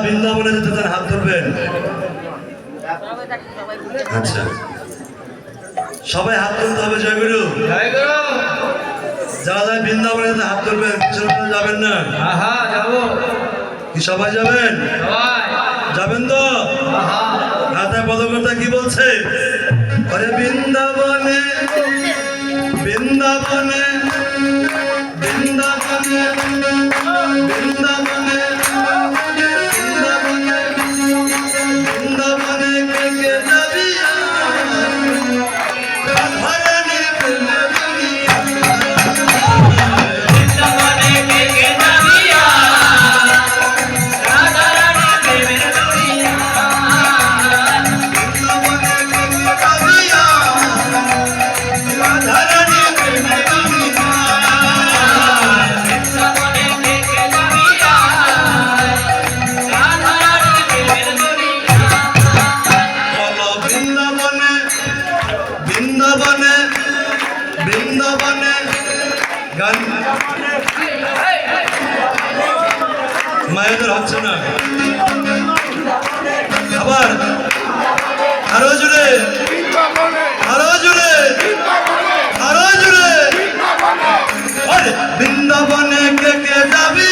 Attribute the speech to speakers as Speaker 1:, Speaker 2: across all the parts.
Speaker 1: বৃন্দাবনে যেতে চান হাত তুলবেন। আচ্ছা সবাই হাত তুলতে হবে। জয়গুরু। যারা যারা বৃন্দাবনে যেতে হাত তুলবেন, যাবেন না? কি সবাই যাবেন? যাবেন তো? রাধা পদকর্তা কি বলছে? আরে বৃন্দাবনে বৃন্দাবনে বৃন্দাবনে বৃন্দাবনে বৃন্দাবনে বৃন্দাবনে কে যাবি রাধারানী প্রেমে দুনিয়া বৃন্দাবনে কে যাবি রাধারানী প্রেমে দুনিয়া বৃন্দাবনে কে যাবি রাধারানী প্রেমে দুনিয়া বৃন্দাবনে বৃন্দাবনে গান মায়েদের হচ্ছে না। আবার আরো জুড়ে আরো জুড়ে আরো জুড়ে বৃন্দাবনে কে কে যাবি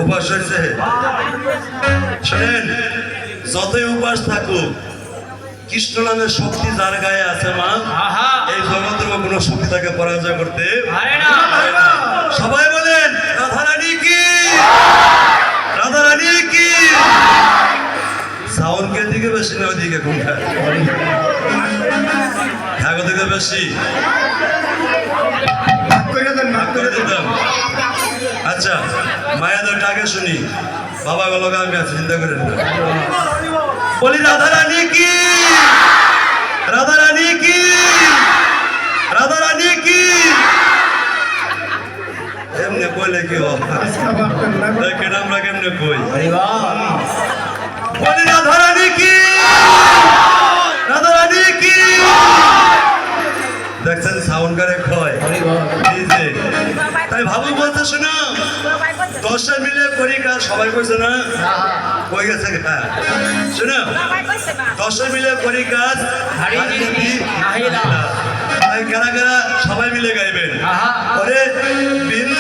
Speaker 2: উপাস হয়েছে। শোনেন, যতই উপাস থাকুক, কৃষ্ণ নামের শক্তি যার গায়ে আছে মা, এই জগতের কোনো শক্তি তাকে পরাজয় করতে পারে না। সবাই বলেন বেশি
Speaker 3: ভাগ করে দেন, ভাগ করে দেন।
Speaker 2: দিতাম। আচ্ছা মায়াদের ডাকে শুনি বাবা গেল আমি আছি চিন্তা করেন না। বলি রাধা রানী কি, রাধা রানী কি, রাধা রানী কি। এমনি কইলে কি হবে?
Speaker 3: আজকে ভাবতেন না গো।
Speaker 2: দেখেন আমরা কেমনে কই। বলি রাধা রানী কি, রাধা রানী কি। দেখছেন সাউন্ড করে কয় এই যে তাই ভাবু বলতে শোনো 10 মিলে করি কাজ সবাই কইছে না কই গেছে হ্যাঁ শোনো 10 মিলে করি কাজ তাই কারা কারা সবাই মিলে গাইবেন ওরে বিন্দু